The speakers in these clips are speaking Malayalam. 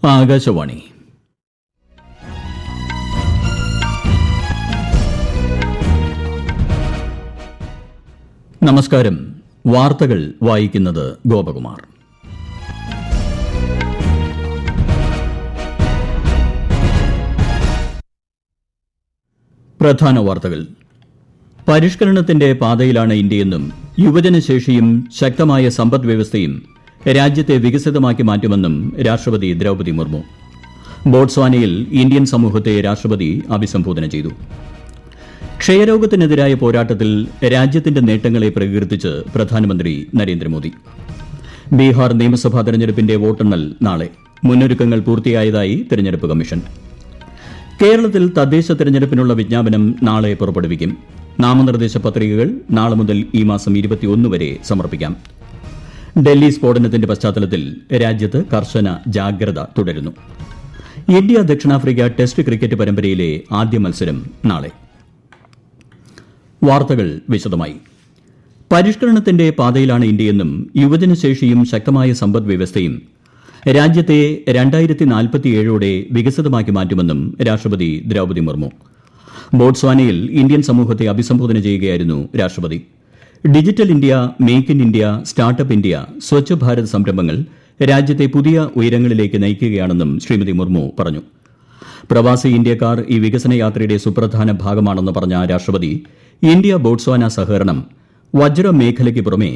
ആകാശവാണി. നമസ്കാരം. വാർത്തകൾ വായിക്കുന്നത് ഗോപകുമാർ. പ്രധാന വാർത്തകൾ. പരിഷ്കരണത്തിന്റെ പാതയിലാണ് ഇന്ത്യയെന്നും യുവജനശേഷിയും ശക്തമായ സമ്പദ്വ്യവസ്ഥയും രാജ്യത്തെ വികസിതമാക്കി മാറ്റുമെന്നും രാഷ്ട്രപതി ദ്രൌപദി മുർമു. ബോട്സ്വാനയിൽ ഇന്ത്യൻ സമൂഹത്തെ രാഷ്ട്രപതി അഭിസംബോധന ചെയ്തു. ക്ഷയരോഗത്തിനെതിരായ പോരാട്ടത്തിൽ രാജ്യത്തിന്റെ നേട്ടങ്ങളെ പ്രകീർത്തിച്ച് പ്രധാനമന്ത്രി നരേന്ദ്രമോദി. ബീഹാർ നിയമസഭാ തെരഞ്ഞെടുപ്പിന്റെ വോട്ടെണ്ണൽ നാളെ. മുന്നൊരുക്കങ്ങൾ പൂർത്തിയായതായി തെരഞ്ഞെടുപ്പ് കമ്മീഷൻ. കേരളത്തിൽ തദ്ദേശ തെരഞ്ഞെടുപ്പിനുള്ള വിജ്ഞാപനം നാളെ പുറപ്പെടുവിക്കും. നാമനിർദ്ദേശ പത്രികകൾ നാളെ മുതൽ ഈ മാസം 21 വരെ സമർപ്പിക്കാം. ഡൽഹി സ്ഫോടനത്തിന്റെ പശ്ചാത്തലത്തിൽ രാജ്യത്ത് കർശന ജാഗ്രത തുടരുന്നു. ഇന്ത്യ ദക്ഷിണാഫ്രിക്ക ടെസ്റ്റ് ക്രിക്കറ്റ് പരമ്പരയിലെ ആദ്യ മത്സരം നാളെ. വാർത്തകൾ വിശദമായി. പരിഷ്കരണത്തിന്റെ പാതയിലാണ് ഇന്ത്യയെന്നും യുവജനശേഷിയും ശക്തമായ സമ്പദ്വ്യവസ്ഥയും രാജ്യത്തെ 2047ഓടെ വികസിതമാക്കി മാറ്റുമെന്നും രാഷ്ട്രപതി ദ്രൌപദി മുർമു. ബോട്സ്വാനയിൽ ഇന്ത്യൻ സമൂഹത്തെ അഭിസംബോധന ചെയ്യുകയായിരുന്നു രാഷ്ട്രപതി. Digital India, make in India, startup India, Swachh Bharat സംരംഭങ്ങൾ രാജ്യത്തെ പുതിയ ഉയരങ്ങളിലേക്ക് നയിക്കുകയാണെന്നും ശ്രീമതി മുർമു പറഞ്ഞു. പ്രവാസി ഇന്ത്യക്കാർ ഈ വികസന യാത്രയുടെ സുപ്രധാന ഭാഗമാണെന്ന് പറഞ്ഞ രാഷ്ട്രപതി ഇന്ത്യ ബോട്സ്വാന സഹകരണം വജ്രമേഖലയ്ക്ക് പുറമെ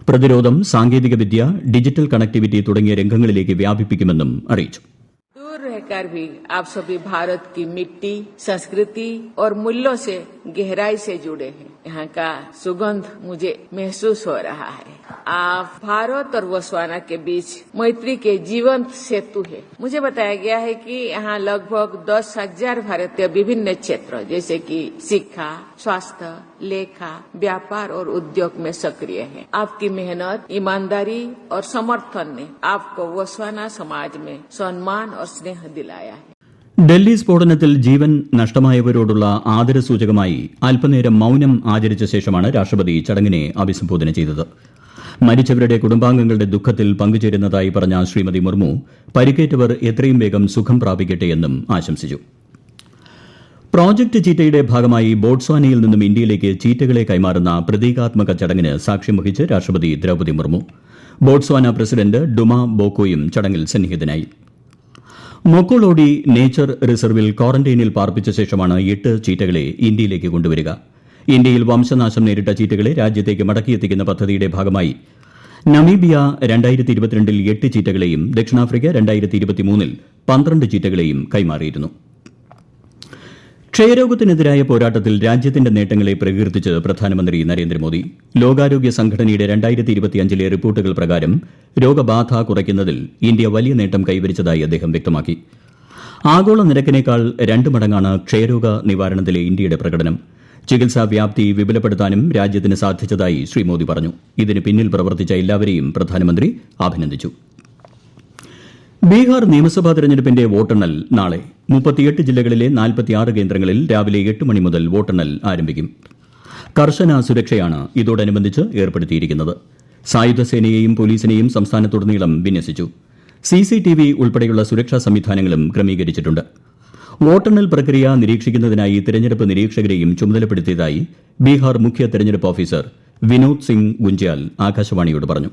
പ്രതിരോധം, സാങ്കേതികവിദ്യ, ഡിജിറ്റൽ കണക്ടിവിറ്റി തുടങ്ങിയ രംഗങ്ങളിലേക്ക് വ്യാപിപ്പിക്കുമെന്നും അറിയിച്ചു. दूर रहकर भी आप सभी भारत की मिट्टी, संस्कृति और मूल्यों से गहराई से जुड़े हैं. यहाँ का सुगंध मुझे महसूस हो रहा है. आप भारत और बोत्सवाना के बीच मैत्री के जीवंत सेतु है. मुझे बताया गया है कि यहाँ लगभग 10,000 भारतीय विभिन्न क्षेत्रों जैसे कि शिक्षा, स्वास्थ्य, लेखा, व्यापार और उद्योग में सक्रिय हैं. आपकी मेहनत, ईमानदारी और समर्थन ने आपको बोत्सवाना समाज में सम्मान और स्नेह दिलाया है. ഡൽഹി സ്ഫോടനത്തിൽ ജീവൻ നഷ്ടമായവരോടുള്ള ആദരസൂചകമായി അല്പനേരം മൌനം ആചരിച്ച ശേഷമാണ് രാഷ്ട്രപതി ചടങ്ങിനെ അഭിസംബോധന ചെയ്തത്. മരിച്ചവരുടെ കുടുംബാംഗങ്ങളുടെ ദുഃഖത്തിൽ പങ്കുചേരുന്നതായി പറഞ്ഞ ശ്രീമതി മുർമു പരിക്കേറ്റവർ എത്രയും വേഗം സുഖം പ്രാപിക്കട്ടെ എന്നും ആശംസിച്ചു. പ്രോജക്ട് ചീറ്റയുടെ ഭാഗമായി ബോട്സ്വാനയിൽ നിന്നും ഇന്ത്യയിലേക്ക് ചീറ്റകളെ കൈമാറുന്ന പ്രതീകാത്മക ചടങ്ങിന് സാക്ഷ്യം വഹിച്ച് രാഷ്ട്രപതി Droupadi Murmu. Botswana president Duma ബോക്കോയും ചടങ്ങിൽ സന്നിഹിതനായി. മൊക്കോളോഡി നേച്ചർ റിസർവിൽ ക്വാറന്റൈനിൽ പാർപ്പിച്ച ശേഷമാണ് 8 ചീറ്റകളെ ഇന്ത്യയിലേക്ക് കൊണ്ടുവരിക. ഇന്ത്യയിൽ വംശനാശം നേരിട്ട ചീറ്റകളെ രാജ്യത്തേക്ക് മടക്കിയെത്തിക്കുന്ന പദ്ധതിയുടെ ഭാഗമായി നമീബിയ 2022ൽ 8 ചീറ്റകളെയും ദക്ഷിണാഫ്രിക്ക 2023ൽ 12 ചീറ്റകളെയും കൈമാറിയിരുന്നു. ക്ഷയരോഗത്തിനെതിരായ പോരാട്ടത്തിൽ രാജ്യത്തിന്റെ നേട്ടങ്ങളെ പ്രകീർത്തിച്ച് പ്രധാനമന്ത്രി നരേന്ദ്രമോദി. ലോകാരോഗ്യ സംഘടനയുടെ 2025ലെ റിപ്പോർട്ടുകൾ പ്രകാരം രോഗബാധ കുറയ്ക്കുന്നതിൽ ഇന്ത്യ വലിയ നേട്ടം കൈവരിച്ചതായി അദ്ദേഹം വ്യക്തമാക്കി. ആഗോള നിരക്കിനേക്കാൾ 2 മടങ്ങാണ് ക്ഷയരോഗ നിവാരണത്തിലെ ഇന്ത്യയുടെ പ്രകടനം. ചികിത്സാ വ്യാപ്തി വിപുലപ്പെടുത്താനും രാജ്യത്തിന് സാധിച്ചതായി ശ്രീ മോദി പറഞ്ഞു. ഇതിന് പിന്നിൽ പ്രവർത്തിച്ച എല്ലാവരെയും പ്രധാനമന്ത്രി അഭിനന്ദിച്ചു. ബീഹാർ നിയമസഭാ തെരഞ്ഞെടുപ്പിന്റെ വോട്ടെണ്ണൽ നാളെ. 38 ജില്ലകളിലെ 46 കേന്ദ്രങ്ങളിൽ രാവിലെ 8 മണി മുതൽ വോട്ടെണ്ണൽ ആരംഭിക്കും. കർശന സുരക്ഷയാണ് ഇതോടനുബന്ധിച്ച് ഏർപ്പെടുത്തിയിരിക്കുന്നത്. സായുധ സേനയെയും പോലീസിനെയും സംസ്ഥാനത്തുടനീളം വിന്യസിച്ചു. CCTV ഉൾപ്പെടെയുള്ള സുരക്ഷാ സംവിധാനങ്ങളും ക്രമീകരിച്ചിട്ടുണ്ട്. വോട്ടെണ്ണൽ പ്രക്രിയ നിരീക്ഷിക്കുന്നതിനായി തെരഞ്ഞെടുപ്പ് നിരീക്ഷകരെയും ചുമതലപ്പെടുത്തിയതായി ബീഹാർ മുഖ്യ തെരഞ്ഞെടുപ്പ് ഓഫീസർ വിനോദ് സിംഗ് ഗുഞ്ചാൽ ആകാശവാണിയോട് പറഞ്ഞു.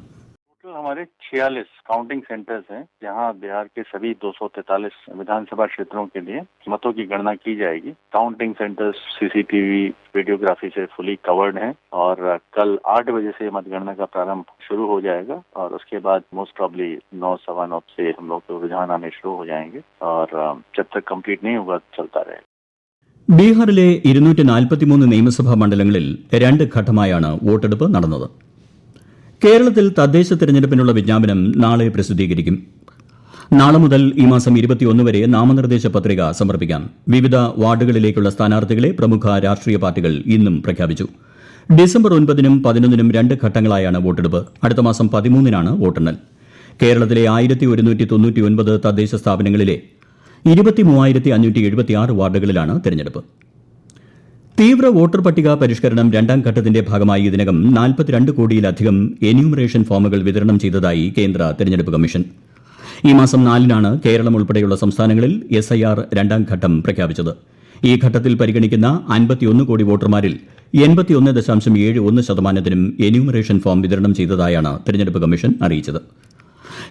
हमारे 46 काउंटिंग सेंटर्स हैं जहां बिहार के सभी 243 विधानसभा क्षेत्रों के लिए मतों की गणना की जाएगी. काउंटिंग सेंटर्स CCTV वीडियोग्राफी से फुली कवर्ड हैं और कल 8 बजे से मतगणना का प्रारंभ शुरू हो जाएगा और उसके बाद मोस्ट प्रॉब्ली 9, 9:15 से हम लोग को रुझान आने शुरू हो जाएंगे और जब तक कंप्लीट नहीं होगा चलता रहेगा. ബീഹാറിലെ 243 നിയമസഭാ മണ്ഡലങ്ങളിൽ 2 ഘട്ടമായാണ് വോട്ടെടുപ്പ് നടന്നത്. കേരളത്തിൽ തദ്ദേശ തെരഞ്ഞെടുപ്പിനുള്ള വിജ്ഞാപനം നാളെ പ്രസിദ്ധീകരിക്കും. നാളെ മുതൽ ഈ മാസം 21 വരെ നാമനിർദ്ദേശ പത്രിക സമർപ്പിക്കാം. വിവിധ വാർഡുകളിലേക്കുള്ള സ്ഥാനാർത്ഥികളെ പ്രമുഖ രാഷ്ട്രീയ പാർട്ടികൾ ഇന്നും പ്രഖ്യാപിച്ചു. ഡിസംബർ 9നും 11നും 2 ഘട്ടങ്ങളായാണ് വോട്ടെടുപ്പ്. അടുത്ത മാസം 13നാണ് വോട്ടെണ്ണൽ. കേരളത്തിലെ 1199 തദ്ദേശ സ്ഥാപനങ്ങളിലെ 23,576 വാർഡുകളിലാണ് തെരഞ്ഞെടുപ്പ്. തീവ്ര വോട്ടർ പട്ടിക പരിഷ്കരണം രണ്ടാം ഘട്ടത്തിന്റെ ഭാഗമായി ഇതിനകം 42 കോടിയിലധികം എന്യൂമറേഷൻ ഫോമുകൾ വിതരണം ചെയ്തതായി കേന്ദ്ര തെരഞ്ഞെടുപ്പ് കമ്മീഷൻ. ഈ മാസം 4-നാണ് കേരളം ഉൾപ്പെടെയുള്ള സംസ്ഥാനങ്ങളിൽ SIR രണ്ടാം ഘട്ടം പ്രഖ്യാപിച്ചത്. ഈ ഘട്ടത്തിൽ പരിഗണിക്കുന്ന 51 കോടി വോട്ടർമാരിൽ 81.71%-നും എന്യൂമറേഷൻ ഫോം വിതരണം ചെയ്തതായാണ് തെരഞ്ഞെടുപ്പ് കമ്മീഷൻ അറിയിച്ചത്.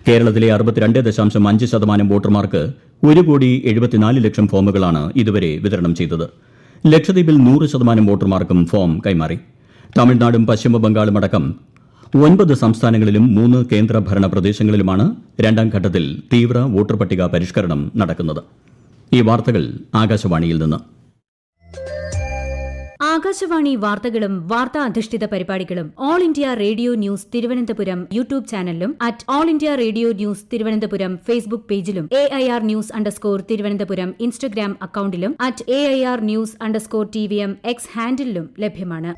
കേരളത്തിലെ 62.5% വോട്ടർമാർക്ക് 1,74,00,000 ഫോമുകളാണ് ഇതുവരെ വിതരണം ചെയ്തത്. ലക്ഷദ്വീപിൽ 100% വോട്ടർമാർക്കും ഫോം കൈമാറി. തമിഴ്നാടും പശ്ചിമബംഗാളും അടക്കം 9 സംസ്ഥാനങ്ങളിലും 3 കേന്ദ്രഭരണ പ്രദേശങ്ങളിലുമാണ് രണ്ടാം ഘട്ടത്തിൽ തീവ്ര വോട്ടർ പട്ടിക പരിഷ്കരണം നടക്കുന്നത്. ഈ വാർത്തകൾ ആകാശവാണിയിൽ നിന്ന്. ആകാശവാണി വാർത്തകളും വാർത്താ അധിഷ്ഠിത പരിപാടികളും All India Radio news Thiruvananthapuram YouTube ചാനലിലും All India Radio news Thiruvananthapuram Facebook പേജിലും AIR ന്യൂസ് _തിരുവനന്തപുരം ഇൻസ്റ്റഗ്രാം അക്കൌണ്ടിലും @AIR ന്യൂസ് _TVM X ഹാൻഡിലും ലഭ്യമാണ്.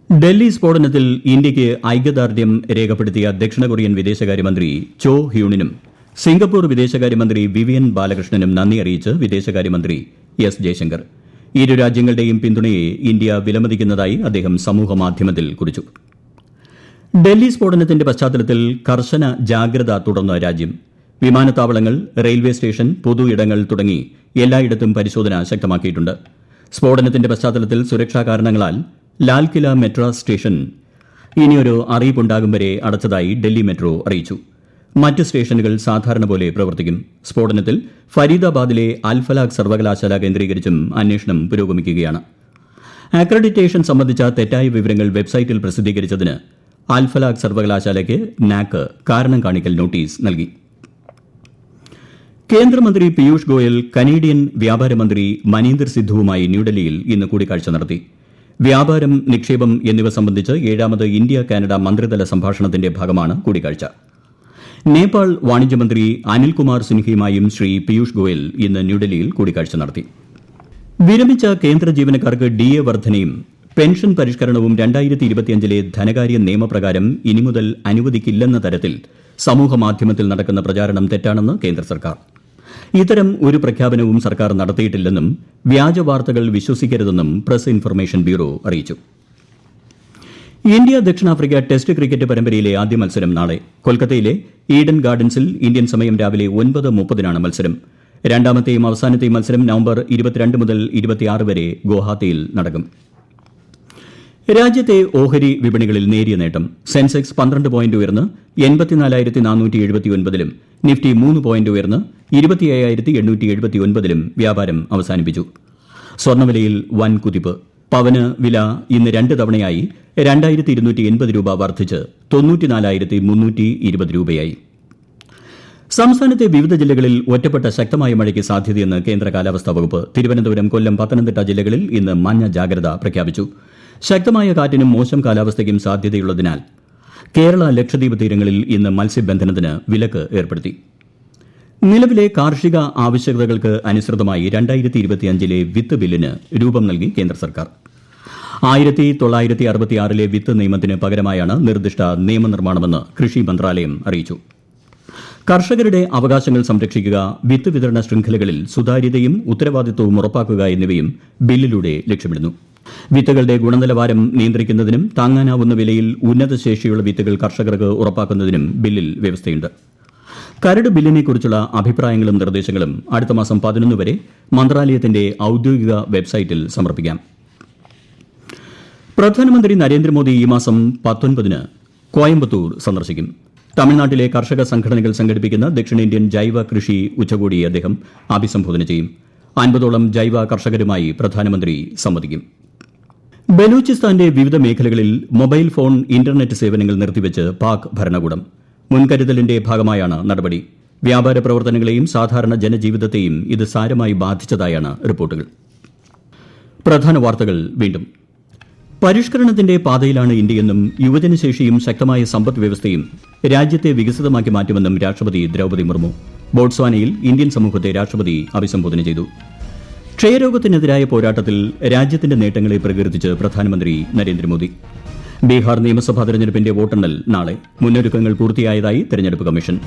ഡൽഹി സ്ഫോടനത്തിൽ ഇന്ത്യയ്ക്ക് ഐക്യദാർഢ്യം രേഖപ്പെടുത്തിയ ദക്ഷിണ കൊറിയൻ വിദേശകാര്യമന്ത്രി ചോ ഹ്യൂണിനും സിംഗപ്പൂർ വിദേശകാര്യമന്ത്രി വിവിയൻ ബാലകൃഷ്ണനും നന്ദി അറിയിച്ച് വിദേശകാര്യമന്ത്രി S ജയശങ്കർ. ഇരു രാജ്യങ്ങളുടെയും പിന്തുണയെ ഇന്ത്യ വിലമതിക്കുന്നതായി അദ്ദേഹം സമൂഹമാധ്യമത്തിൽ കുറിച്ചു. ഡൽഹി സ്ഫോടനത്തിന്റെ പശ്ചാത്തലത്തിൽ കർശന ജാഗ്രത തുടർന്ന രാജ്യം. വിമാനത്താവളങ്ങൾ, റെയിൽവേ സ്റ്റേഷൻ, പൊതു ഇടങ്ങൾ തുടങ്ങി എല്ലായിടത്തും പരിശോധന ശക്തമാക്കിയിട്ടുണ്ട്. സ്ഫോടനത്തിന്റെ പശ്ചാത്തലത്തിൽ സുരക്ഷാ കാരണങ്ങളാൽ ലാൽകില മെട്രോ സ്റ്റേഷൻ ഇനിയൊരു അറിയിപ്പുണ്ടാകും വരെ അടച്ചതായി ഡൽഹി മെട്രോ അറിയിച്ചു. മറ്റ് സ്റ്റേഷനുകൾ സാധാരണ പോലെ പ്രവർത്തിക്കും. സ്ഫോടനത്തിൽ ഫരീദാബാദിലെ അൽഫലാഖ് സർവകലാശാല കേന്ദ്രീകരിച്ചും അന്വേഷണം പുരോഗമിക്കുകയാണ്. അക്രഡിറ്റേഷൻ സംബന്ധിച്ച തെറ്റായ വിവരങ്ങൾ വെബ്സൈറ്റിൽ പ്രസിദ്ധീകരിച്ചതിന് അൽഫലാഖ് സർവകലാശാലയ്ക്ക് NAC കാരണം കാണിക്കൽ നോട്ടീസ് നൽകി. കേന്ദ്രമന്ത്രി പീയൂഷ് ഗോയൽ കനേഡിയൻ വ്യാപാര മന്ത്രി മനീന്ദർ സിദ്ധുവുമായി ന്യൂഡൽഹിയിൽ ഇന്ന് കൂടിക്കാഴ്ച നടത്തി. വ്യാപാരം, നിക്ഷേപം എന്നിവ സംബന്ധിച്ച് 7ാമത് ഇന്ത്യ കാനഡ മന്ത്രിതല സംഭാഷണത്തിന്റെ ഭാഗമാണ് കൂടിക്കാഴ്ച. നേപ്പാൾ വാണിജ്യമന്ത്രി അനിൽകുമാർ സിൻഹയുമായും ശ്രീ പീയൂഷ് ഗോയൽ ഇന്ന് ന്യൂഡൽഹിയിൽ കൂടിക്കാഴ്ച നടത്തി. വിരമിച്ച കേന്ദ്ര ജീവനക്കാർക്ക് DA വർധനയും പെൻഷൻ പരിഷ്കരണവും 2025 ധനകാര്യ നിയമപ്രകാരം ഇനി മുതൽ അനുവദിക്കില്ലെന്ന തരത്തിൽ സമൂഹമാധ്യമത്തിൽ നടക്കുന്ന പ്രചാരണം തെറ്റാണെന്ന് കേന്ദ്ര സർക്കാർ. ഇത്തരം ഒരു പ്രഖ്യാപനവും സർക്കാർ നടത്തിയിട്ടില്ലെന്നും വ്യാജ വാർത്തകൾ വിശ്വസിക്കരുതെന്നും പ്രസ് ഇൻഫർമേഷൻ ബ്യൂറോ അറിയിച്ചു. ഇന്ത്യ ദക്ഷിണാഫ്രിക്ക ടെസ്റ്റ് ക്രിക്കറ്റ് പരമ്പരയിലെ ആദ്യ മത്സരം നാളെ കൊൽക്കത്തയിലെ ഈഡൻ ഗാർഡൻസിൽ ഇന്ത്യൻ സമയം രാവിലെ 9:30-നാണ് മത്സരം. രണ്ടാമത്തെയും അവസാനത്തെയും മത്സരം നവംബർ 22 മുതൽ 26 വരെ ഗുവാഹത്തിയിൽ നടക്കും. രാജ്യത്തെ ഓഹരി വിപണികളിൽ നേരിയ നേട്ടം. സെൻസെക്സ് 12 പോയിന്റ് ഉയർന്ന് 84,479-ലും നിഫ്റ്റി 3 പോയിന്റ് ഉയർന്ന് 25,879-ലും വ്യാപാരം അവസാനിപ്പിച്ചു. സ്വർണ്ണവിലയിൽ വൻ കുതിപ്പ്. പവന് വില ഇന്ന് 2 തവണയായി 2,280 രൂപ വർദ്ധിച്ച് 94,320 രൂപയായി. സംസ്ഥാനത്തെ വിവിധ ജില്ലകളിൽ ഒറ്റപ്പെട്ട ശക്തമായ മഴയ്ക്ക് സാധ്യതയെന്ന് കേന്ദ്ര കാലാവസ്ഥാ വകുപ്പ്. തിരുവനന്തപുരം, കൊല്ലം, പത്തനംതിട്ട ജില്ലകളിൽ ഇന്ന് മഞ്ഞ ജാഗ്രത പ്രഖ്യാപിച്ചു. ശക്തമായ കാറ്റിനും മോശം കാലാവസ്ഥയ്ക്കും സാധ്യതയുള്ളതിനാൽ കേരള, ലക്ഷദ്വീപ് തീരങ്ങളിൽ ഇന്ന് മത്സ്യബന്ധനത്തിന് വിലക്ക് ഏർപ്പെടുത്തി. നിലവിലെ കാർഷിക ആവശ്യകതകൾക്ക് അനുസൃതമായി 2025 വിത്ത് ബില്ലിന് രൂപം നൽകി കേന്ദ്ര സർക്കാർ. 1966 വിത്ത് നിയമത്തിന് പകരമായാണ് നിർദ്ദിഷ്ട നിയമനിർമ്മാണമെന്ന് കൃഷി മന്ത്രാലയം അറിയിച്ചു. കർഷകരുടെ അവകാശങ്ങൾ സംരക്ഷിക്കുക, വിത്ത് വിതരണ ശൃംഖലകളിൽ സുതാര്യതയും ഉത്തരവാദിത്വവും ഉറപ്പാക്കുക എന്നിവയും ബില്ലിലൂടെ ലക്ഷ്യമിടുന്നു. വിത്തുകളുടെ ഗുണനിലവാരം നിയന്ത്രിക്കുന്നതിനും താങ്ങാനാവുന്ന വിലയിൽ ഉന്നത ശേഷിയുള്ള വിത്തുകൾ കർഷകർക്ക് ഉറപ്പാക്കുന്നതിനും ബില്ലിൽ വ്യവസ്ഥയുണ്ട്. കരട് ബില്ലിനെക്കുറിച്ചുള്ള അഭിപ്രായങ്ങളും നിർദ്ദേശങ്ങളും അടുത്ത മാസം 11 വരെ മന്ത്രാലയത്തിന്റെ ഔദ്യോഗിക വെബ്സൈറ്റിൽ സമർപ്പിക്കാം. പ്രധാനമന്ത്രി നരേന്ദ്രമോദി ഈ മാസം 19-ന് കോയമ്പത്തൂർ സന്ദർശിക്കും. തമിഴ്നാട്ടിലെ കർഷക സംഘടനകൾ സംഘടിപ്പിക്കുന്ന ദക്ഷിണേന്ത്യൻ ജൈവ കൃഷി ഉച്ചകോടിയെ അദ്ദേഹം അഭിസംബോധന ചെയ്യും. 50ഓളം ജൈവ കർഷകരുമായി പ്രധാനമന്ത്രി സംവദിക്കും. ബലൂചിസ്ഥാന്റെ വിവിധ മേഖലകളിൽ മൊബൈൽ ഫോൺ, ഇന്റർനെറ്റ് സേവനങ്ങൾ നിർത്തിവെച്ച് പാക് ഭരണകൂടം. മുൻകരുതലിന്റെ ഭാഗമായാണ് നടപടി. വ്യാപാര പ്രവർത്തനങ്ങളെയും സാധാരണ ജനജീവിതത്തെയും ഇത് സാരമായി ബാധിച്ചതായാണ് റിപ്പോർട്ടുകൾ. പ്രധാന വാർത്തകൾ വീണ്ടും. പരിഷ്കരണത്തിന്റെ പാതയിലാണ് ഇന്ത്യയെന്നും യുവജനശേഷിയും ശക്തമായ സമ്പദ് വ്യവസ്ഥയും രാജ്യത്തെ വികസിതമാക്കി മാറ്റുമെന്നും രാഷ്ട്രപതി ദ്രൌപദി മുർമു. ബോട്സ്വാനയിൽ ഇന്ത്യൻ സമൂഹത്തെ രാഷ്ട്രപതി അഭിസംബോധന ചെയ്തു. ക്ഷയരോഗത്തിനെതിരായ പോരാട്ടത്തിൽ രാജ്യത്തിന്റെ നേട്ടങ്ങളെ പ്രകീർത്തിച്ച് പ്രധാനമന്ത്രി നരേന്ദ്രമോദി. ബീഹാർ നിയമസഭാ തെരഞ്ഞെടുപ്പിന്റെ വോട്ടെണ്ണൽ നാളെ. മുന്നൊരുക്കങ്ങൾ പൂർത്തിയായതായി തെരഞ്ഞെടുപ്പ് കമ്മീഷൻ.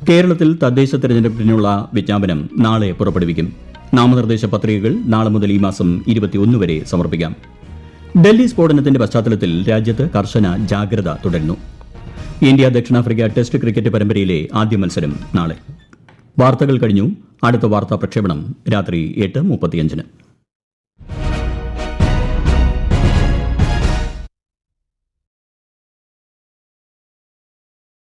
കേരളത്തിൽ തദ്ദേശ തെരഞ്ഞെടുപ്പിനുള്ള വിജ്ഞാപനം നാളെ പുറപ്പെടുവിക്കും. നാമനിർദ്ദേശ പത്രികകൾ നാളെ മുതൽ ഈ മാസം 21 വരെ സമർപ്പിക്കാം. ഡൽഹി സ്ഫോടനത്തിന്റെ പശ്ചാത്തലത്തിൽ രാജ്യത്ത് കർശന ജാഗ്രത തുടരുന്നു. ഇന്ത്യ ദക്ഷിണാഫ്രിക്ക ടെസ്റ്റ് ക്രിക്കറ്റ് പരമ്പരയിലെ ആദ്യ മത്സരം നാളെ. വാർത്തകൾ കഴിഞ്ഞു. അടുത്ത വാർത്താ പ്രക്ഷേപണം രാത്രി 8:35.